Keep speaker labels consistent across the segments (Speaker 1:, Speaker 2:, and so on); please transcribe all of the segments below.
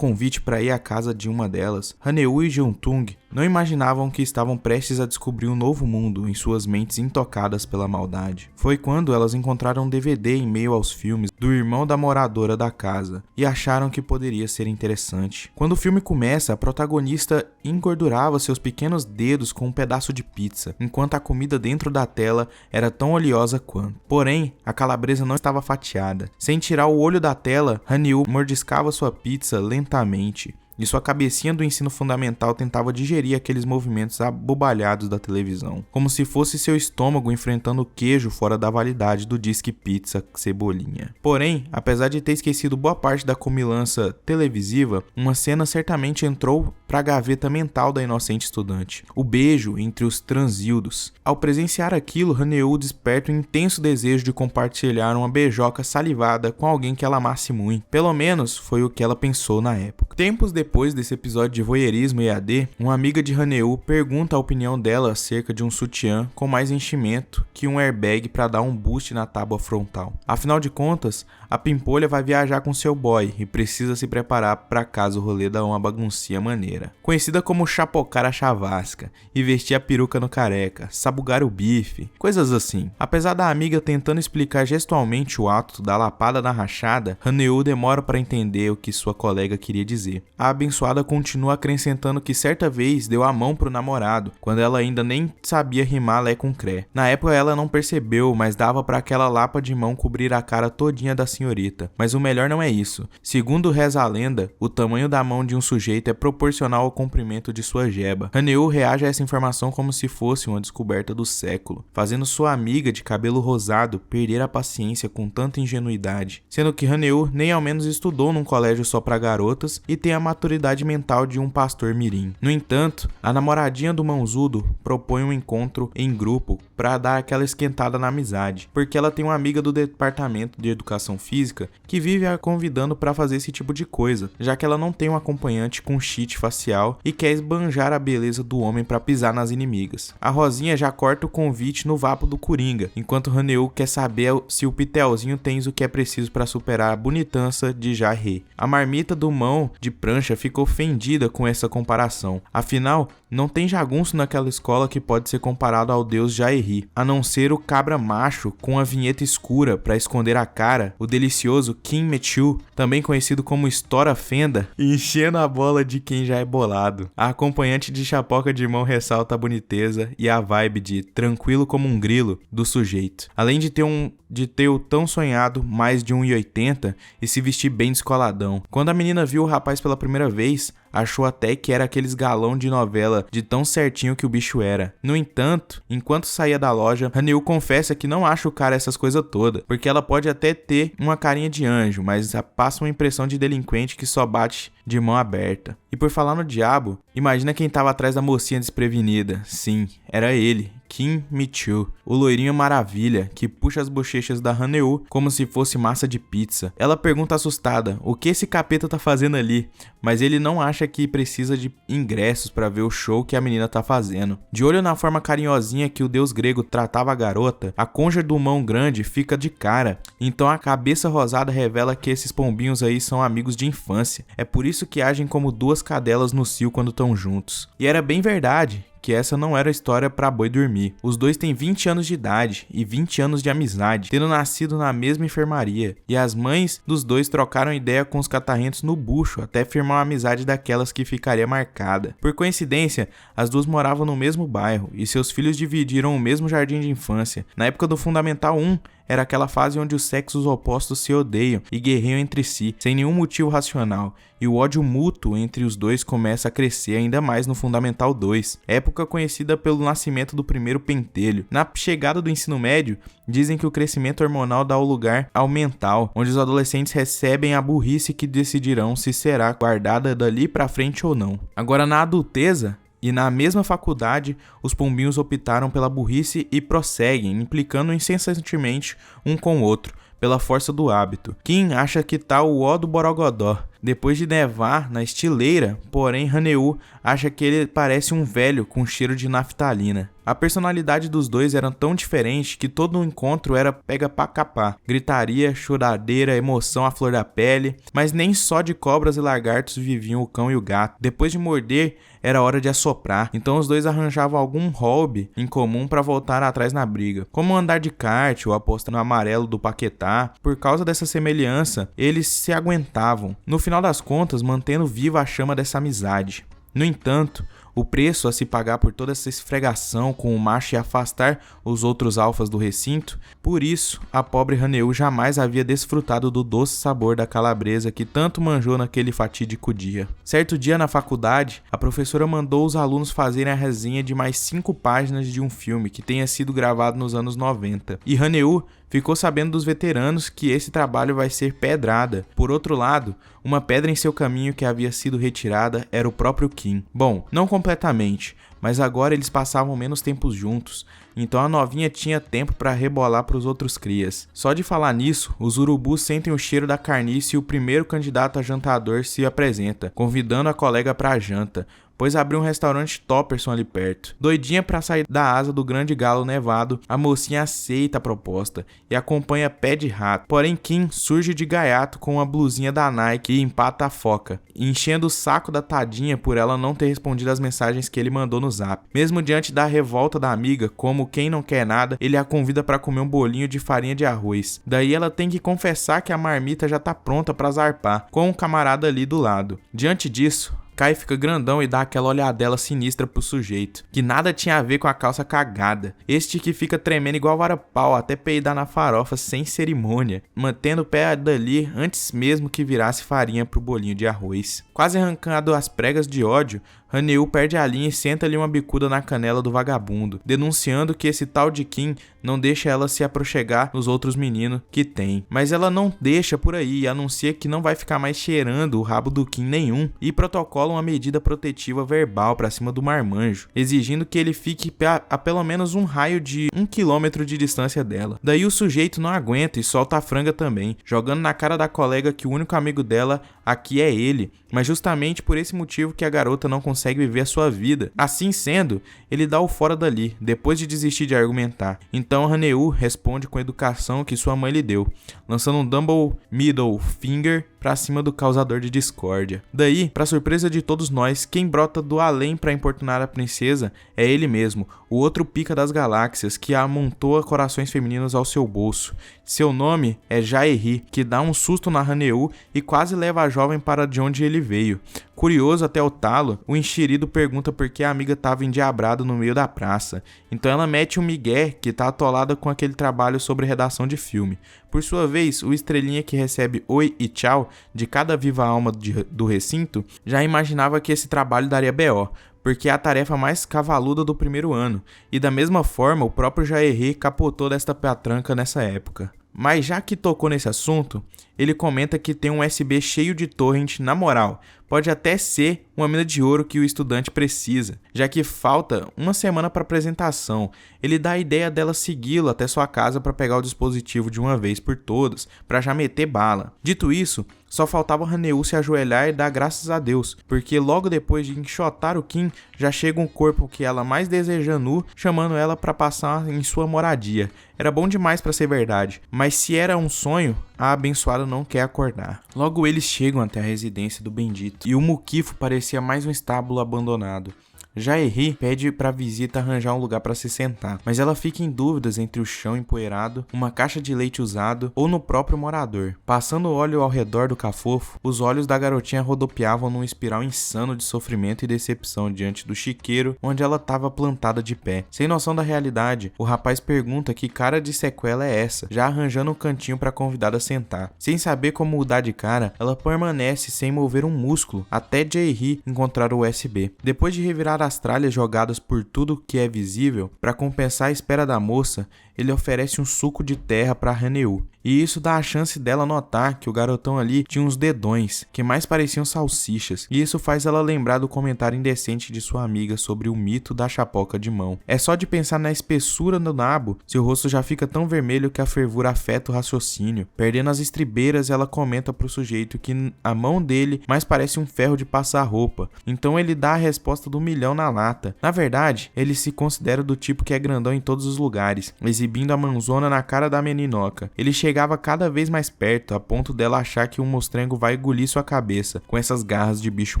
Speaker 1: convite para ir à casa de uma delas, Haneu e Jeontung não imaginavam que estavam prestes a descobrir um novo mundo em suas mentes intocadas pela maldade. Foi quando elas encontraram um DVD em meio aos filmes do irmão da moradora da casa e acharam que poderia ser interessante. Quando o filme começa, a protagonista engordurava seus pequenos dedos com um pedaço de pizza, enquanto a comida dentro da tela era tão oleosa quanto. Porém, a calabresa não estava fatiada. Sem tirar o olho da tela, Haneu mordiscava sua pizza lentamente, e sua cabecinha do ensino fundamental tentava digerir aqueles movimentos abobalhados da televisão, como se fosse seu estômago enfrentando o queijo fora da validade do Disque Pizza Cebolinha. Porém, apesar de ter esquecido boa parte da comilança televisiva, uma cena certamente entrou para a gaveta mental da inocente estudante: o beijo entre os transildos. Ao presenciar aquilo, Haneu desperta um intenso desejo de compartilhar uma beijoca salivada com alguém que ela amasse muito. Pelo menos foi o que ela pensou na época. Tempos depois desse episódio de voyeurismo EAD, uma amiga de Haneu pergunta a opinião dela acerca de um sutiã com mais enchimento que um airbag para dar um boost na tábua frontal. Afinal de contas, a pimpolha vai viajar com seu boy e precisa se preparar para caso o rolê dá uma baguncinha maneira. Conhecida como chapocar a chavasca e vestir a peruca no careca, sabugar o bife, coisas assim. Apesar da amiga tentando explicar gestualmente o ato da lapada na rachada, Haneu demora para entender o que sua colega queria dizer. A abençoada continua acrescentando que certa vez deu a mão pro namorado, quando ela ainda nem sabia rimar lé com cré. Na época ela não percebeu, mas dava para aquela lapa de mão cobrir a cara todinha da senhorita. Mas o melhor não é isso. Segundo reza a lenda, o tamanho da mão de um sujeito é proporcional ao comprimento de sua jeba. Haneu reage a essa informação como se fosse uma descoberta do século, fazendo sua amiga de cabelo rosado perder a paciência com tanta ingenuidade, sendo que Haneu nem ao menos estudou num colégio só para garotas e tem a maturidade mental de um pastor mirim. No entanto, a namoradinha do mãozudo propõe um encontro em grupo para dar aquela esquentada na amizade, porque ela tem uma amiga do departamento de educação física que vive a convidando para fazer esse tipo de coisa, já que ela não tem um acompanhante com cheat facial e quer esbanjar a beleza do homem para pisar nas inimigas. A Rosinha já corta o convite no vapo do Coringa, enquanto Haneu quer saber se o Pitelzinho tem o que é preciso para superar a bonitança de Jarre. A marmita do mão de prancha fica ofendida com essa comparação. Afinal, não tem jagunço naquela escola que pode ser comparado ao deus Jairi, a não ser o cabra macho com a vinheta escura para esconder a cara, o delicioso Kim Mechu, também conhecido como Estoura Fenda, enchendo a bola de quem já é bolado. A acompanhante de chapoca de mão ressalta a boniteza e a vibe de tranquilo como um grilo do sujeito, além de ter o tão sonhado mais de 1,80 e se vestir bem descoladão. Quando a menina viu o rapaz pela primeira vez, achou até que era aqueles galão de novela de tão certinho que o bicho era. No entanto, enquanto saía da loja, Haneu confessa que não acha o cara essas coisas todas, porque ela pode até ter uma carinha de anjo, mas passa uma impressão de delinquente que só bate de mão aberta. E por falar no diabo, imagina quem tava atrás da mocinha desprevenida. Sim, era ele, Kim Mechu, o loirinho maravilha que puxa as bochechas da Haneu como se fosse massa de pizza. Ela pergunta assustada o que esse capeta tá fazendo ali, mas ele não acha que precisa de ingressos para ver o show que a menina tá fazendo. De olho na forma carinhosinha que o deus grego tratava a garota, a conja do mão grande fica de cara, então a cabeça rosada revela que esses pombinhos aí são amigos de infância. É por isso que agem como duas cadelas no cio quando estão juntos. E era bem verdade que essa não era história pra boi dormir. Os dois têm 20 anos de idade e 20 anos de amizade, tendo nascido na mesma enfermaria, e as mães dos dois trocaram ideia com os catarrentos no bucho até firmar uma amizade daquelas que ficaria marcada. Por coincidência, as duas moravam no mesmo bairro e seus filhos dividiram o mesmo jardim de infância. Na época do Fundamental 1, era aquela fase onde os sexos opostos se odeiam e guerreiam entre si, sem nenhum motivo racional, e o ódio mútuo entre os dois começa a crescer ainda mais no Fundamental 2, época conhecida pelo nascimento do primeiro pentelho. Na chegada do ensino médio, dizem que o crescimento hormonal dá o lugar ao mental, onde os adolescentes recebem a burrice que decidirão se será guardada dali pra frente ou não. Agora, na adulteza, e na mesma faculdade, os pombinhos optaram pela burrice e prosseguem, implicando incessantemente um com o outro, pela força do hábito. Kim acha que tá o ó do borogodó, depois de nevar na estileira, porém Haneu acha que ele parece um velho com cheiro de naftalina. A personalidade dos dois era tão diferente que todo o encontro era pega pra capar, gritaria, choradeira, emoção à flor da pele, mas nem só de cobras e lagartos viviam o cão e o gato. Depois de morder, era hora de assoprar, então os dois arranjavam algum hobby em comum para voltar atrás na briga, como andar de kart ou apostar no amarelo do Paquetá. Por causa dessa semelhança, eles se aguentavam, no final das contas mantendo viva a chama dessa amizade. No entanto, o preço a se pagar por toda essa esfregação com o macho e afastar os outros alfas do recinto, por isso a pobre Haneu jamais havia desfrutado do doce sabor da calabresa que tanto manjou naquele fatídico dia. Certo dia na faculdade, a professora mandou os alunos fazerem a resenha de mais 5 páginas de um filme que tenha sido gravado nos anos 90, e Haneu ficou sabendo dos veteranos que esse trabalho vai ser pedrada. Por outro lado, uma pedra em seu caminho que havia sido retirada era o próprio Kim. Bom, não completamente, mas agora eles passavam menos tempo juntos, então a novinha tinha tempo para rebolar para os outros crias. Só de falar nisso, os urubus sentem o cheiro da carniça e o primeiro candidato a jantador se apresenta, convidando a colega para a janta, pois abriu um restaurante Topperson ali perto. Doidinha pra sair da asa do grande galo nevado, a mocinha aceita a proposta e acompanha Pé de Rato. Porém, Kim surge de gaiato com uma blusinha da Nike e empata a foca, enchendo o saco da tadinha por ela não ter respondido as mensagens que ele mandou no zap. Mesmo diante da revolta da amiga, como quem não quer nada, ele a convida para comer um bolinho de farinha de arroz. Daí ela tem que confessar que a marmita já tá pronta para zarpar, com um camarada ali do lado. Diante disso, Kai fica grandão e dá aquela olhadela sinistra pro sujeito, que nada tinha a ver com a calça cagada. Este que fica tremendo igual vara-pau até peidar na farofa sem cerimônia, mantendo o pé dali antes mesmo que virasse farinha pro bolinho de arroz. Quase arrancado as pregas de ódio, Haneu perde a linha e senta-lhe uma bicuda na canela do vagabundo, denunciando que esse tal de Kim não deixa ela se aproxegar nos outros meninos que tem. Mas ela não deixa por aí e anuncia que não vai ficar mais cheirando o rabo do Kim nenhum e protocola uma medida protetiva verbal pra cima do marmanjo, exigindo que ele fique a pelo menos um raio de 1 quilômetro de distância dela. Daí o sujeito não aguenta e solta a franga também, jogando na cara da colega que o único amigo dela aqui é ele, mas justamente por esse motivo que a garota não consegue viver a sua vida. Assim sendo, ele dá o fora dali, depois de desistir de argumentar. Então Haneu responde com a educação que sua mãe lhe deu, lançando um double middle finger pra cima do causador de discórdia. Daí, pra surpresa de todos nós, quem brota do além pra importunar a princesa é ele mesmo, o outro pica das galáxias que amontoa corações femininos ao seu bolso. Seu nome é Jaehi, que dá um susto na Haneu e quase leva a jovem para de onde ele veio. Curioso até o talo, o enxerido pergunta por que a amiga estava endiabrada no meio da praça. Então ela mete um migué que tá atolada com aquele trabalho sobre redação de filme. Por sua vez, o estrelinha que recebe oi e tchau de cada viva alma do recinto já imaginava que esse trabalho daria BO, porque é a tarefa mais cavaluda do primeiro ano, e da mesma forma o próprio Jaehi capotou desta patranca nessa época. Mas já que tocou nesse assunto, ele comenta que tem um USB cheio de torrent na moral. Pode até ser uma mina de ouro que o estudante precisa, já que falta uma semana para apresentação. Ele dá a ideia dela segui-lo até sua casa para pegar o dispositivo de uma vez por todas, para já meter bala. Dito isso, só faltava Haneu se ajoelhar e dar graças a Deus, porque logo depois de enxotar o Kim, já chega um corpo que ela mais deseja nu, chamando ela para passar em sua moradia. Era bom demais para ser verdade, mas se era um sonho, a abençoada não quer acordar. Logo eles chegam até a residência do bendito, e o muquifo parecia mais um estábulo abandonado. Jaehi pede para a visita arranjar um lugar para se sentar, mas ela fica em dúvidas entre o chão empoeirado, uma caixa de leite usado ou no próprio morador. Passando óleo ao redor do cafofo, os olhos da garotinha rodopiavam num espiral insano de sofrimento e decepção diante do chiqueiro onde ela estava plantada de pé. Sem noção da realidade, o rapaz pergunta que cara de sequela é essa, já arranjando um cantinho para a convidada sentar. Sem saber como mudar de cara, ela permanece sem mover um músculo até Jaehi encontrar o USB. Depois de revirar as tralhas jogadas por tudo que é visível, para compensar a espera da moça, ele oferece um suco de terra para Haneu e isso dá a chance dela notar que o garotão ali tinha uns dedões, que mais pareciam salsichas, e isso faz ela lembrar do comentário indecente de sua amiga sobre o mito da chapoca de mão. É só de pensar na espessura do nabo, seu rosto já fica tão vermelho que a fervura afeta o raciocínio. Perdendo as estribeiras, ela comenta pro sujeito que a mão dele mais parece um ferro de passar roupa, então ele dá a resposta do milhão na lata. Na verdade, ele se considera do tipo que é grandão em todos os lugares, exibindo a mãozona na cara da meninoca. Ele chegava cada vez mais perto, a ponto dela achar que um mostrengo vai engolir sua cabeça, com essas garras de bicho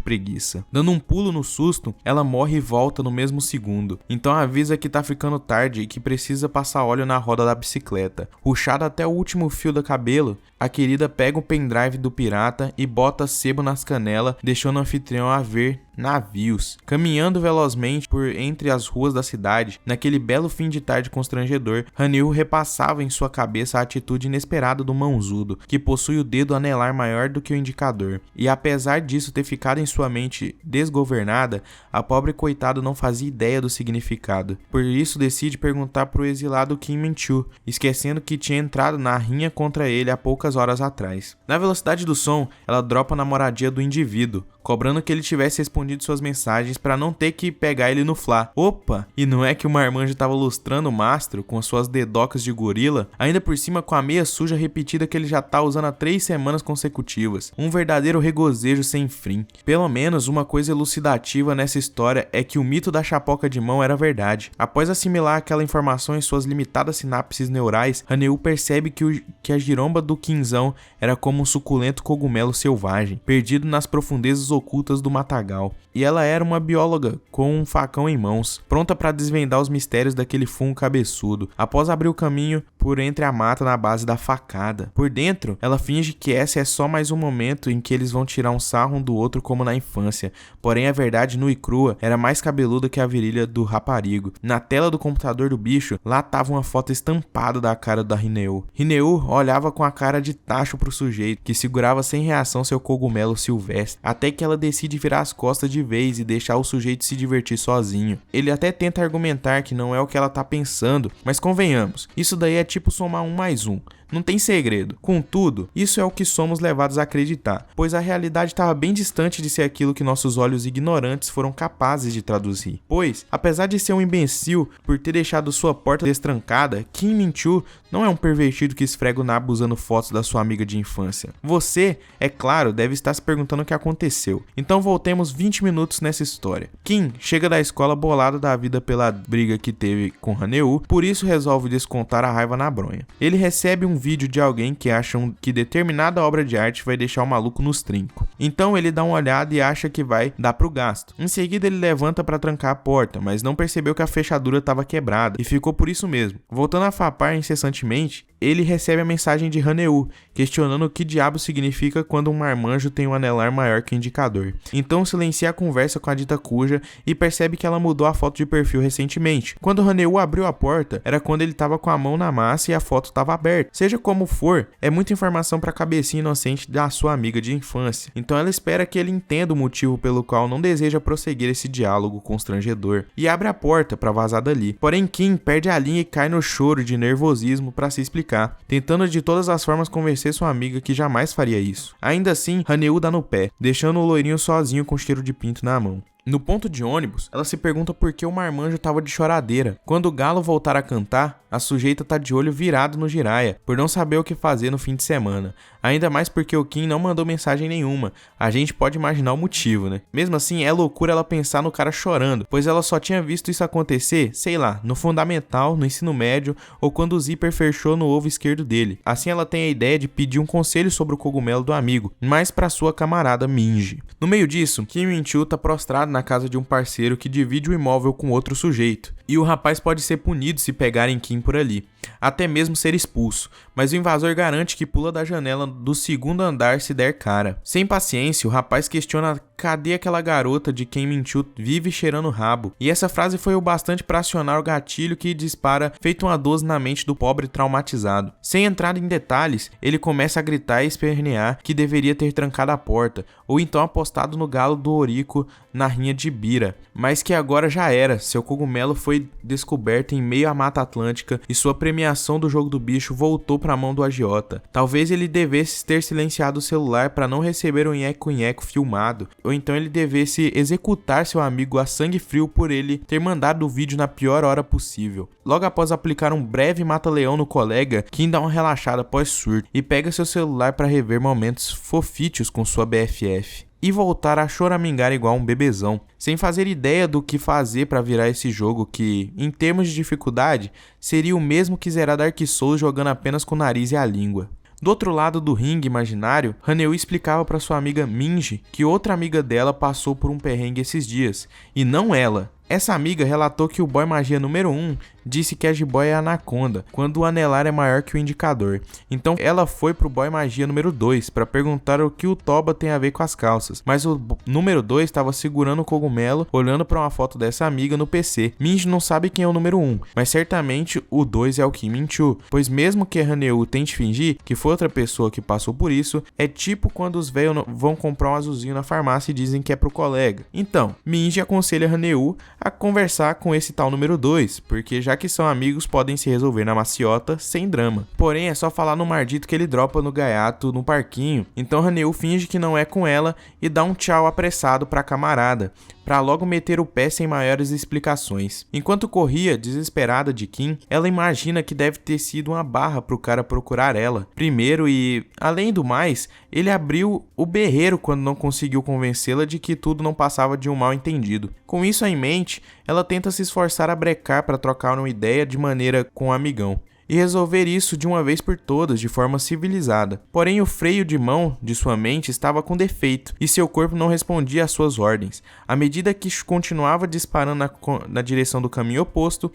Speaker 1: preguiça. Dando um pulo no susto, ela morre e volta no mesmo segundo. Então avisa que tá ficando tarde e que precisa passar óleo na roda da bicicleta. Ruxada até o último fio do cabelo, a querida pega o pendrive do pirata e bota sebo nas canelas, deixando o anfitrião a ver navios. Caminhando velozmente por entre as ruas da cidade, naquele belo fim de tarde constrangedor, Hanyu repassava em sua cabeça a atitude inesperada do mãozudo, que possui o dedo anelar maior do que o indicador. E apesar disso ter ficado em sua mente desgovernada, a pobre coitada não fazia ideia do significado. Por isso decide perguntar pro exilado Kim Min-chu, esquecendo que tinha entrado na rinha contra ele há poucas horas atrás. Na velocidade do som, ela dropa na moradia do indivíduo, cobrando que ele tivesse respondido suas mensagens para não ter que pegar ele no flá. Opa! E não é que o marmanjo estava lustrando o mastro com suas dedocas de gorila, ainda por cima com a meia suja repetida que ele já tá usando há 3 semanas consecutivas. Um verdadeiro regozijo sem fim. Pelo menos uma coisa elucidativa nessa história é que o mito da chapoca de mão era verdade. Após assimilar aquela informação em suas limitadas sinapses neurais, Hanyu percebe que a giromba do quinzão era como um suculento cogumelo selvagem, perdido nas profundezas ocultas do matagal. E ela era uma bióloga com um facão em mãos, pronta para desvendar os mistérios daquele fungo cabeçudo, após abrir o caminho por entre a mata na base da facada. Por dentro, ela finge que esse é só mais um momento em que eles vão tirar um sarro um do outro como na infância, porém a verdade nua e crua era mais cabeluda que a virilha do raparigo. Na tela do computador do bicho, lá tava uma foto estampada da cara da Rineu. Rineu olhava com a cara de tacho pro sujeito, que segurava sem reação seu cogumelo silvestre, até que ela decide virar as costas de vez e deixar o sujeito se divertir sozinho. Ele até tenta argumentar que não é o que ela tá pensando, mas convenhamos, isso daí é tipo somar 1 mais 1. Não tem segredo. Contudo, isso é o que somos levados a acreditar, pois a realidade estava bem distante de ser aquilo que nossos olhos ignorantes foram capazes de traduzir. Pois, apesar de ser um imbecil por ter deixado sua porta destrancada, Kim Min-chu não é um pervertido que esfrega o nabo usando fotos da sua amiga de infância. Você, é claro, deve estar se perguntando o que aconteceu. Então voltemos 20 minutos nessa história. Kim chega da escola bolado da vida pela briga que teve com Hanyu, por isso resolve descontar a raiva na bronha. Ele recebe um vídeo de alguém que acham que determinada obra de arte vai deixar o maluco nos trincos. Então ele dá uma olhada e acha que vai dar pro gasto. Em seguida ele levanta para trancar a porta, mas não percebeu que a fechadura estava quebrada e ficou por isso mesmo. Voltando a fapar incessantemente, ele recebe a mensagem de Hanyu, questionando o que diabo significa quando um marmanjo tem um anelar maior que o indicador. Então silencia a conversa com a dita cuja e percebe que ela mudou a foto de perfil recentemente. Quando Hanyu abriu a porta, era quando ele estava com a mão na massa e a foto estava aberta. Seja como for, é muita informação para a cabecinha inocente da sua amiga de infância. Então ela espera que ele entenda o motivo pelo qual não deseja prosseguir esse diálogo constrangedor e abre a porta para vazar dali. Porém Kim perde a linha e cai no choro de nervosismo para se explicar, tentando de todas as formas convencer sua amiga que jamais faria isso. Ainda assim, Hanyu dá no pé, deixando o loirinho sozinho com cheiro de pinto na mão. No ponto de ônibus, ela se pergunta por que o marmanjo estava de choradeira. Quando o galo voltar a cantar, a sujeita tá de olho virado no Jiraiya, por não saber o que fazer no fim de semana. Ainda mais porque o Kim não mandou mensagem nenhuma. A gente pode imaginar o motivo, né? Mesmo assim, é loucura ela pensar no cara chorando, pois ela só tinha visto isso acontecer, sei lá, no fundamental, no ensino médio, ou quando o zíper fechou no ovo esquerdo dele. Assim ela tem a ideia de pedir um conselho sobre o cogumelo do amigo, mas pra sua camarada Minji. No meio disso, Kim Min-chu tá prostrado na casa de um parceiro que divide o imóvel com outro sujeito, e o rapaz pode ser punido se pegarem Kim por ali, até mesmo ser expulso, mas o invasor garante que pula da janela do segundo andar se der cara. Sem paciência, o rapaz questiona cadê aquela garota de quem Min-Choo vive cheirando o rabo? E essa frase foi o bastante para acionar o gatilho que dispara feito uma 12 na mente do pobre traumatizado. Sem entrar em detalhes, ele começa a gritar e espernear que deveria ter trancado a porta, ou então apostado no galo do Oriko na rinha de Bira, mas que agora já era. Seu cogumelo foi descoberto em meio à Mata Atlântica e sua premiação do jogo do bicho voltou para a mão do agiota. Talvez ele devesse ter silenciado o celular para não receber um nheco-nheco filmado, ou então ele devesse executar seu amigo a sangue frio por ele ter mandado o vídeo na pior hora possível. Logo após aplicar um breve mata-leão no colega, Kim dá uma relaxada após surto e pega seu celular para rever momentos fofítios com sua BFF. E voltar a choramingar igual um bebezão, sem fazer ideia do que fazer para virar esse jogo que, em termos de dificuldade, seria o mesmo que zerar Dark Souls jogando apenas com o nariz e a língua. Do outro lado do ringue imaginário, Haneu explicava para sua amiga Minji que outra amiga dela passou por um perrengue esses dias, e não ela. Essa amiga relatou que o boy magia número 1 disse que a jiboia é anaconda, quando o anelar é maior que o indicador. Então ela foi pro boy magia número 2 para perguntar o que o Toba tem a ver com as calças, mas o número 2 estava segurando o cogumelo, olhando para uma foto dessa amiga no PC. Minji não sabe quem é o número 1, mas certamente o 2 é o Kim Min-Choo, pois mesmo que Haneu tente fingir que foi outra pessoa que passou por isso, é tipo quando os velhos vão comprar um azulzinho na farmácia e dizem que é pro colega. Então, Minji aconselha Haneu a conversar com esse tal número 2, porque já que são amigos, podem se resolver na maciota sem drama. Porém, é só falar no mardito que ele dropa no gaiato no parquinho. Então Haneu finge que não é com ela e dá um tchau apressado pra camarada, pra logo meter o pé sem maiores explicações. Enquanto corria, desesperada de Kim, ela imagina que deve ter sido uma barra pro cara procurar ela primeiro e, além do mais, ele abriu o berreiro quando não conseguiu convencê-la de que tudo não passava de um mal entendido. Com isso em mente, ela tenta se esforçar a brecar para trocar uma ideia de maneira com o amigão e resolver isso de uma vez por todas de forma civilizada. Porém, o freio de mão de sua mente estava com defeito e seu corpo não respondia às suas ordens. À medida que continuava disparando na direção do caminho oposto,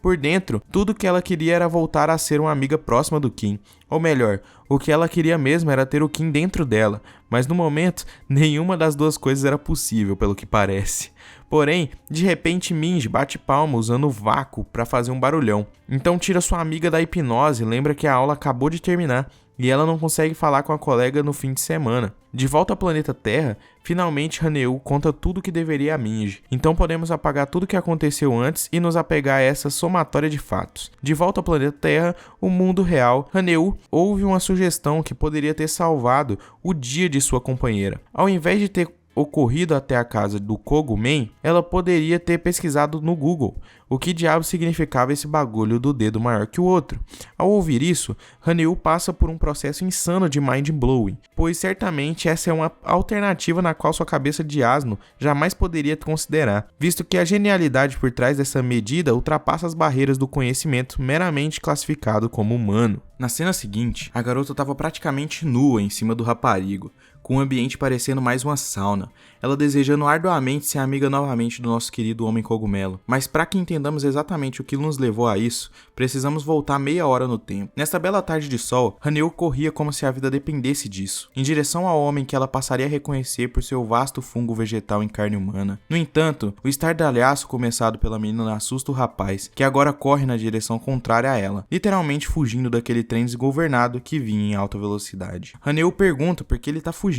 Speaker 1: por dentro, tudo que ela queria era voltar a ser uma amiga próxima do Kim. Ou melhor, o que ela queria mesmo era ter o Kim dentro dela, mas no momento, nenhuma das duas coisas era possível, pelo que parece. Porém, de repente Minji bate palma usando o vácuo para fazer um barulhão. Então tira sua amiga da hipnose e lembra que a aula acabou de terminar e ela não consegue falar com a colega no fim de semana. De volta ao planeta Terra, finalmente Haneu conta tudo o que deveria a Minji. Então podemos apagar tudo o que aconteceu antes e nos apegar a essa somatória de fatos. De volta ao planeta Terra, o mundo real, Haneu ouve uma sugestão que poderia ter salvado o dia de sua companheira. Ao invés de ter ocorrido até a casa do Kogumen, ela poderia ter pesquisado no Google o que diabo significava esse bagulho do dedo maior que o outro. Ao ouvir isso, Haneu passa por um processo insano de mind-blowing, pois certamente essa é uma alternativa na qual sua cabeça de asno jamais poderia considerar, visto que a genialidade por trás dessa medida ultrapassa as barreiras do conhecimento meramente classificado como humano. Na cena seguinte, a garota estava praticamente nua em cima do raparigo, com o ambiente parecendo mais uma sauna, ela desejando arduamente ser amiga novamente do nosso querido Homem Cogumelo. Mas para que entendamos exatamente o que nos levou a isso, precisamos voltar meia hora no tempo. Nesta bela tarde de sol, Haneu corria como se a vida dependesse disso, em direção ao homem que ela passaria a reconhecer por seu vasto fungo vegetal em carne humana. No entanto, o estardalhaço começado pela menina assusta o rapaz, que agora corre na direção contrária a ela, literalmente fugindo daquele trem desgovernado que vinha em alta velocidade. Haneu pergunta por que ele tá fugindo.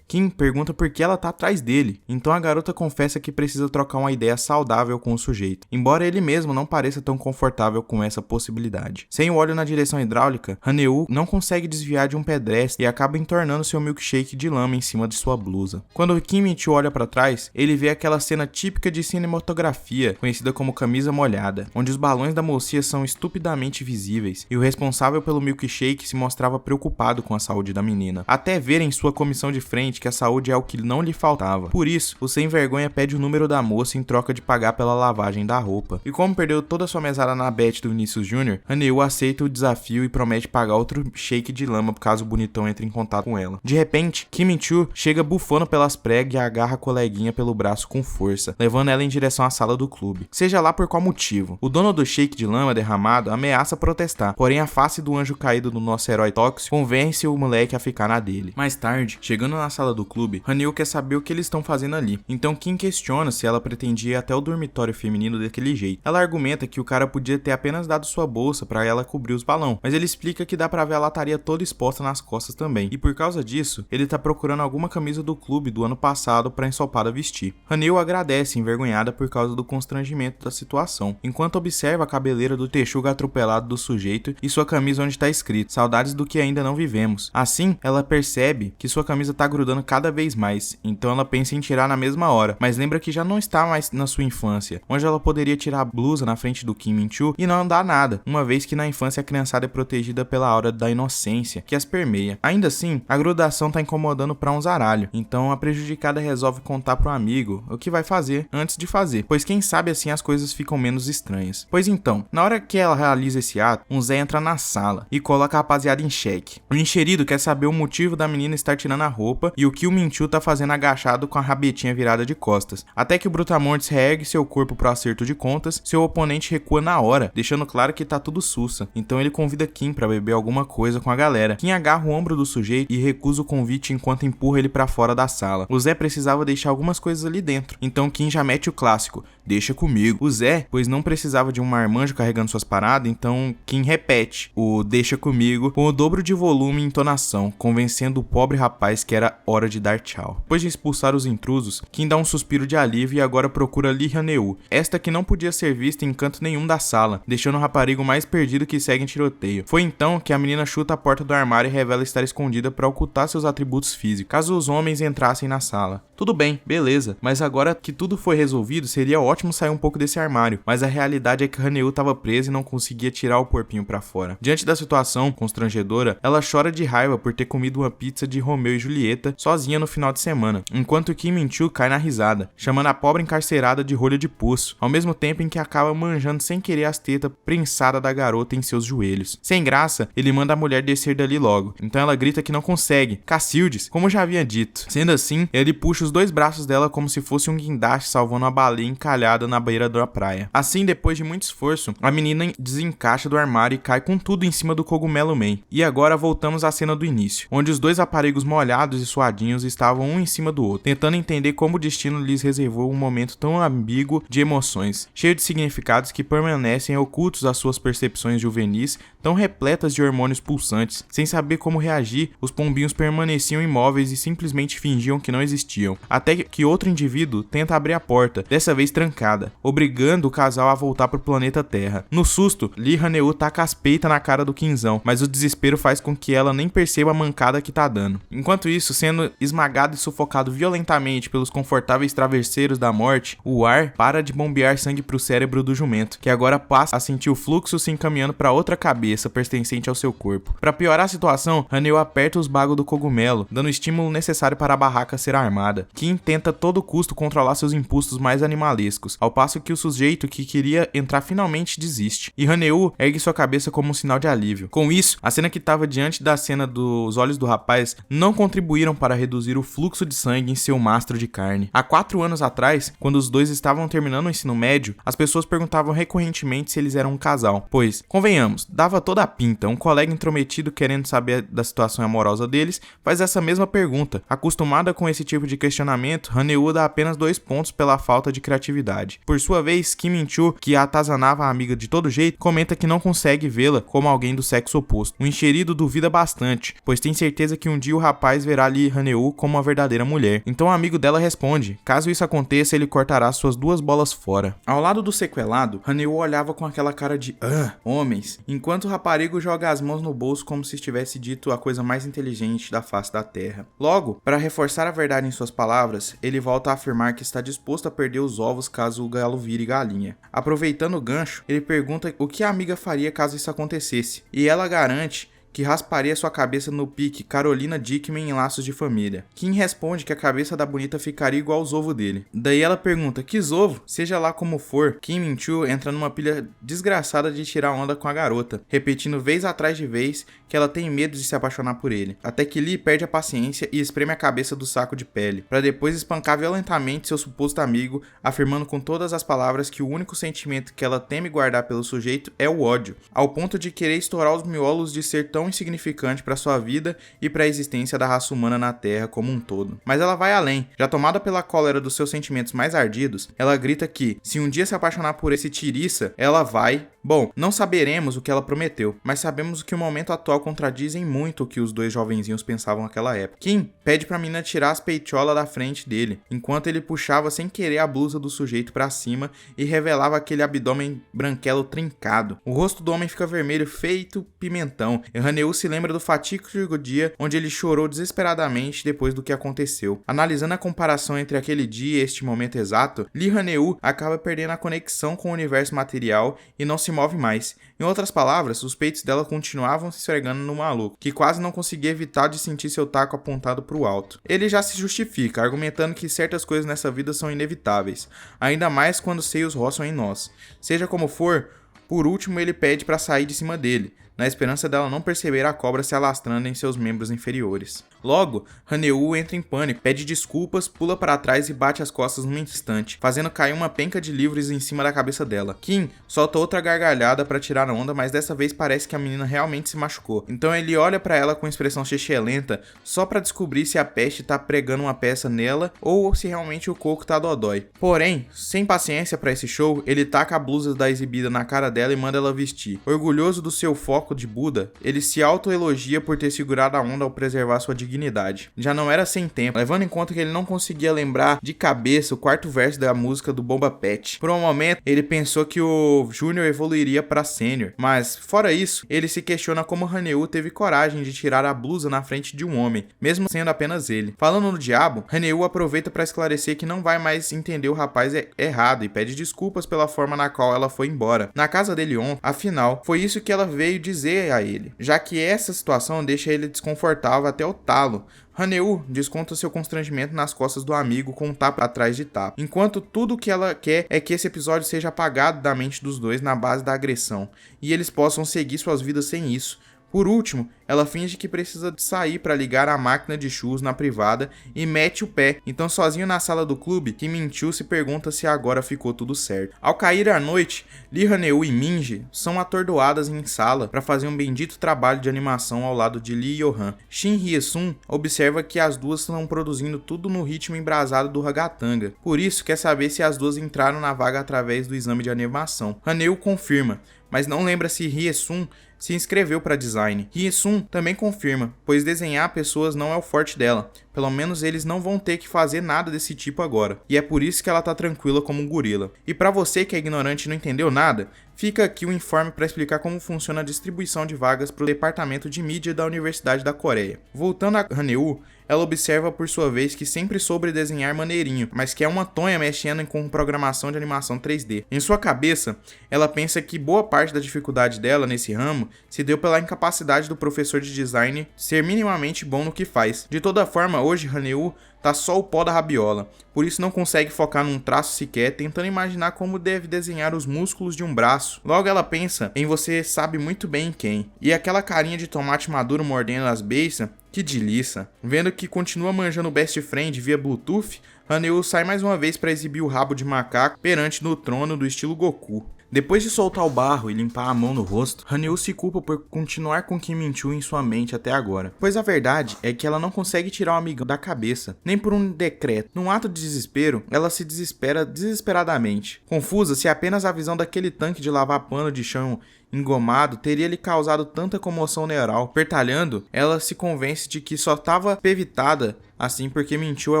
Speaker 1: Kim pergunta por que ela tá atrás dele. Então a garota confessa que precisa trocar uma ideia saudável com o sujeito, embora ele mesmo não pareça tão confortável com essa possibilidade. Sem o óleo na direção hidráulica, Haneu não consegue desviar de um pedestre e acaba entornando seu milkshake de lama em cima de sua blusa. Quando Kim Min-Choo olha para trás, ele vê aquela cena típica de cinematografia, conhecida como camisa molhada, onde os balões da mocinha são estupidamente visíveis e o responsável pelo milkshake se mostrava preocupado com a saúde da menina, até ver em sua comissão de frente que a saúde é o que não lhe faltava. Por isso, o sem vergonha pede o número da moça em troca de pagar pela lavagem da roupa. E como perdeu toda a sua mesada na bet do Vinícius Júnior, Haneu aceita o desafio e promete pagar outro shake de lama caso o bonitão entre em contato com ela. De repente, Kim Min-Choo chega bufando pelas pregas e agarra a coleguinha pelo braço com força, levando ela em direção à sala do clube. Seja lá por qual motivo, o dono do shake de lama derramado ameaça protestar, porém a face do anjo caído do nosso herói tóxico convence o moleque a ficar na dele. Mais tarde, chega Chegando na sala do clube, Haneu quer saber o que eles estão fazendo ali. Então Kim questiona se ela pretendia ir até o dormitório feminino daquele jeito. Ela argumenta que o cara podia ter apenas dado sua bolsa pra ela cobrir os balões, mas ele explica que dá pra ver a lataria toda exposta nas costas também. E por causa disso, ele tá procurando alguma camisa do clube do ano passado pra ensopada vestir. Haneu agradece, envergonhada por causa do constrangimento da situação, enquanto observa a cabeleira do texugo atropelado do sujeito e sua camisa onde tá escrito "Saudades do que ainda não vivemos". Assim, ela percebe que sua camisa tá grudando cada vez mais, então ela pensa em tirar na mesma hora, mas lembra que já não está mais na sua infância, onde ela poderia tirar a blusa na frente do Kim Min-choo e não andar nada, uma vez que na infância a criançada é protegida pela aura da inocência que as permeia. Ainda assim, a grudação tá incomodando pra um zaralho, então a prejudicada resolve contar pro amigo o que vai fazer antes de fazer, pois quem sabe assim as coisas ficam menos estranhas. Pois então, na hora que ela realiza esse ato, um Zé entra na sala e coloca a rapaziada em xeque. O enxerido quer saber o motivo da menina estar tirando a roupa e o que o Min-choo tá fazendo agachado com a rabetinha virada de costas. Até que o Brutamontes reergue seu corpo pro acerto de contas, seu oponente recua na hora, deixando claro que tá tudo sussa. Então ele convida Kim pra beber alguma coisa com a galera. Kim agarra o ombro do sujeito e recusa o convite enquanto empurra ele pra fora da sala. O Zé precisava deixar algumas coisas ali dentro, então Kim já mete o clássico: "Deixa comigo". O Zé, pois não precisava de um marmanjo carregando suas paradas, então Kim repete o "deixa comigo" com o dobro de volume e entonação, convencendo o pobre rapaz que era hora de dar tchau. Depois de expulsar os intrusos, Kim dá um suspiro de alívio e agora procura Lee Haneu, esta que não podia ser vista em canto nenhum da sala, deixando o raparigo mais perdido que segue em tiroteio. Foi então que a menina chuta a porta do armário e revela estar escondida para ocultar seus atributos físicos, caso os homens entrassem na sala. Tudo bem, beleza, mas agora que tudo foi resolvido, seria ótimo sair um pouco desse armário, mas a realidade é que Haneu estava presa e não conseguia tirar o corpinho pra fora. Diante da situação constrangedora, ela chora de raiva por ter comido uma pizza de Romeu e Julieta sozinha no final de semana, enquanto Kim Min-choo cai na risada, chamando a pobre encarcerada de rolha de poço, ao mesmo tempo em que acaba manjando sem querer as tetas prensadas da garota em seus joelhos. Sem graça, ele manda a mulher descer dali logo, então ela grita que não consegue, Cacildes, como já havia dito. Sendo assim, ele puxa os dois braços dela como se fosse um guindaste salvando uma baleia encalhada na beira da praia. Assim, depois de muito esforço, a menina desencaixa do armário e cai com tudo em cima do Cogumelo Man. E agora voltamos à cena do início, onde os dois aparelhos molhados e suadinhos estavam um em cima do outro, tentando entender como o destino lhes reservou um momento tão ambíguo de emoções, cheio de significados que permanecem ocultos às suas percepções juvenis, tão repletas de hormônios pulsantes. Sem saber como reagir, os pombinhos permaneciam imóveis e simplesmente fingiam que não existiam, até que outro indivíduo tenta abrir a porta, dessa vez trancada, obrigando o casal a voltar pro planeta Terra. No susto, Lee Haneu taca as peitas na cara do Quinzão, mas o desespero faz com que ela nem perceba a mancada que tá dando. Enquanto isso, sendo esmagado e sufocado violentamente pelos confortáveis travesseiros da morte, o ar para de bombear sangue pro cérebro do jumento, que agora passa a sentir o fluxo se encaminhando para outra cabeça pertencente ao seu corpo. Para piorar a situação, Haneu aperta os bagos do cogumelo, dando o estímulo necessário para a barraca ser armada. Kim tenta a todo custo controlar seus impulsos mais animalescos, ao passo que o sujeito que queria entrar finalmente desiste, e Haneu ergue sua cabeça como um sinal de alívio. Com isso, a cena que estava diante da cena dos olhos do rapaz não contribuíram para reduzir o fluxo de sangue em seu mastro de carne. Há 4 anos atrás, quando os dois estavam terminando o ensino médio, as pessoas perguntavam recorrentemente se eles eram um casal, pois, convenhamos, dava toda a pinta. Um colega intrometido querendo saber da situação amorosa deles faz essa mesma pergunta. Acostumada com esse tipo de questionamento, Haneu dá apenas 2 pontos pela falta de criatividade. Por sua vez, Kim Min-choo, que atazanava a amiga de todo jeito, comenta que não consegue vê-la como alguém do sexo oposto. O enxerido duvida bastante, pois tem certeza que um dia o rapaz verá Lee Haneu como uma verdadeira mulher. Então o amigo dela responde: caso isso aconteça, ele cortará suas 2 bolas fora. Ao lado do sequelado, Haneu olhava com aquela cara de homens, enquanto o raparigo joga as mãos no bolso como se estivesse dito a coisa mais inteligente da face da terra. Logo, para reforçar a verdade em suas palavras, ele volta a afirmar que está disposto a perder os ovos caso o galo vire galinha. Aproveitando o gancho, ele pergunta o que a amiga faria caso isso acontecesse, e ela garante que rasparia sua cabeça no pique Carolina Dickman em Laços de Família. Kim responde que a cabeça da bonita ficaria igual aos ovos dele. Daí ela pergunta: que ovo? Seja lá como for. Kim Min-choo entra numa pilha desgraçada de tirar onda com a garota, repetindo vez atrás de vez que ela tem medo de se apaixonar por ele, até que Lee perde a paciência e espreme a cabeça do saco de pele, para depois espancar violentamente seu suposto amigo, afirmando com todas as palavras que o único sentimento que ela teme guardar pelo sujeito é o ódio, ao ponto de querer estourar os miolos de ser tão tão insignificante para sua vida e para a existência da raça humana na Terra como um todo. Mas ela vai além. Já tomada pela cólera dos seus sentimentos mais ardidos, ela grita que, se um dia se apaixonar por esse tiriça, ela vai... Bom, não saberemos o que ela prometeu, mas sabemos que o momento atual contradizem muito o que os dois jovenzinhos pensavam naquela época. Kim pede pra menina tirar as peitiolas da frente dele, enquanto ele puxava sem querer a blusa do sujeito pra cima e revelava aquele abdômen branquelo trincado. O rosto do homem fica vermelho, feito pimentão, e Haneu se lembra do fatídico dia onde ele chorou desesperadamente depois do que aconteceu. Analisando a comparação entre aquele dia e este momento exato, Lee Haneu acaba perdendo a conexão com o universo material e não se move mais. Em outras palavras, os peitos dela continuavam se esfregando no maluco, que quase não conseguia evitar de sentir seu taco apontado para o alto. Ele já se justifica, argumentando que certas coisas nessa vida são inevitáveis, ainda mais quando seios roçam em nós. Seja como for, por último ele pede para sair de cima dele, na esperança dela não perceber a cobra se alastrando em seus membros inferiores. Logo, Haneu entra em pânico, pede desculpas, pula para trás e bate as costas num instante, fazendo cair uma penca de livros em cima da cabeça dela. Kim solta outra gargalhada para tirar a onda, mas dessa vez parece que a menina realmente se machucou. Então ele olha para ela com expressão lenta, só para descobrir se a peste tá pregando uma peça nela ou se realmente o coco tá dodói. Porém, sem paciência para esse show, ele taca a blusa da exibida na cara dela e manda ela vestir. Orgulhoso do seu foco de Buda, ele se autoelogia por ter segurado a onda ao preservar sua dignidade. Já não era sem tempo, levando em conta que ele não conseguia lembrar de cabeça o quarto verso da música do Bomba Pet. Por um momento, ele pensou que o Júnior evoluiria para Sênior, mas, fora isso, ele se questiona como Haneu teve coragem de tirar a blusa na frente de um homem, mesmo sendo apenas ele. Falando no diabo, Haneu aproveita para esclarecer que não vai mais entender o rapaz errado e pede desculpas pela forma na qual ela foi embora na casa dele ontem. Afinal, foi isso que ela veio dizer a ele, já que essa situação deixa ele desconfortável até o talo. Haneu desconta seu constrangimento nas costas do amigo com um tapa atrás de tapa, enquanto tudo o que ela quer é que esse episódio seja apagado da mente dos dois na base da agressão, e eles possam seguir suas vidas sem isso. Por último, ela finge que precisa sair para ligar a máquina de churros na privada e mete o pé. Então, sozinho na sala do clube, Kim Min-chul se pergunta se agora ficou tudo certo. Ao cair a noite, Lee Han-eul e Minji são atordoadas em sala para fazer um bendito trabalho de animação ao lado de Lee Yo-han. Shin Hye-sun observa que as duas estão produzindo tudo no ritmo embrasado do ragatanga. Por isso, quer saber se as duas entraram na vaga através do exame de animação. Han-eul confirma, mas não lembra se Hye-sun se inscreveu para design. Hye-sun também confirma, pois desenhar pessoas não é o forte dela. Pelo menos eles não vão ter que fazer nada desse tipo agora. E é por isso que ela tá tranquila como um gorila. E para você que é ignorante e não entendeu nada, fica aqui o informe para explicar como funciona a distribuição de vagas para o departamento de mídia da Universidade da Coreia. Voltando a Han-eul, ela observa por sua vez que sempre soube desenhar maneirinho, mas que é uma tonha mexendo com programação de animação 3D. Em sua cabeça, ela pensa que boa parte da dificuldade dela nesse ramo se deu pela incapacidade do professor de design ser minimamente bom no que faz. De toda forma, hoje Han-eul tá só o pó da rabiola, por isso não consegue focar num traço sequer, tentando imaginar como deve desenhar os músculos de um braço. Logo ela pensa em você sabe muito bem quem, e aquela carinha de tomate maduro mordendo as beiças, que delícia. Vendo que continua manjando o best friend via Bluetooth, Han-eul sai mais uma vez para exibir o rabo de macaco perante no trono do estilo Goku. Depois de soltar o barro e limpar a mão no rosto, Han-eul se culpa por continuar com Kim Min-chul em sua mente até agora. Pois a verdade é que ela não consegue tirar o amigão da cabeça, nem por um decreto. Num ato de desespero, ela se desespera desesperadamente. Confusa se apenas a visão daquele tanque de lavar pano de chão engomado teria lhe causado tanta comoção neural. Pertalhando, ela se convence de que só estava evitada assim porque Min-chul é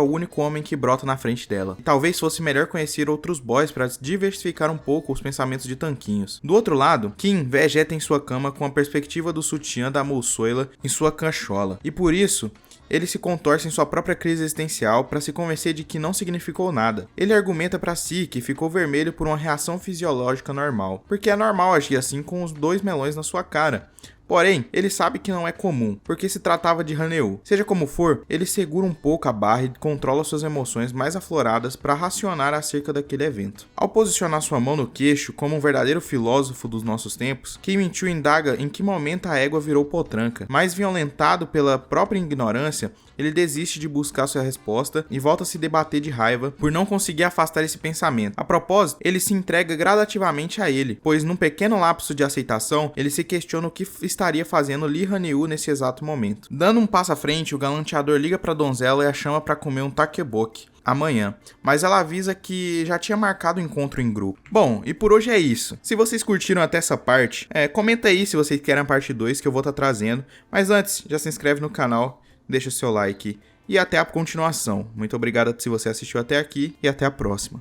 Speaker 1: o único homem que brota na frente dela. E talvez fosse melhor conhecer outros boys para diversificar um pouco os pensamentos de tanquinhos. Do outro lado, Kim vegeta em sua cama com a perspectiva do sutiã da moçoila em sua canchola. E por isso, ele se contorce em sua própria crise existencial para se convencer de que não significou nada. Ele argumenta para si que ficou vermelho por uma reação fisiológica normal, porque é normal agir assim com os dois melões na sua cara. Porém, ele sabe que não é comum, porque se tratava de Han-eul. Seja como for, ele segura um pouco a barra e controla suas emoções mais afloradas para racionar acerca daquele evento. Ao posicionar sua mão no queixo, como um verdadeiro filósofo dos nossos tempos, Kim Min-chul indaga em que momento a égua virou potranca. Mais violentado pela própria ignorância, ele desiste de buscar sua resposta e volta a se debater de raiva por não conseguir afastar esse pensamento. A propósito, ele se entrega gradativamente a ele, pois num pequeno lapso de aceitação, ele se questiona o que estaria fazendo Lee Han-eul nesse exato momento. Dando um passo à frente, o galanteador liga pra donzela e a chama pra comer um takeboki amanhã, mas ela avisa que já tinha marcado o encontro em grupo. Bom, e por hoje é isso. Se vocês curtiram até essa parte, comenta aí se vocês querem a parte 2 que eu vou estar trazendo, mas antes, já se inscreve no canal, deixa o seu like e até a continuação. Muito obrigado se você assistiu até aqui e até a próxima.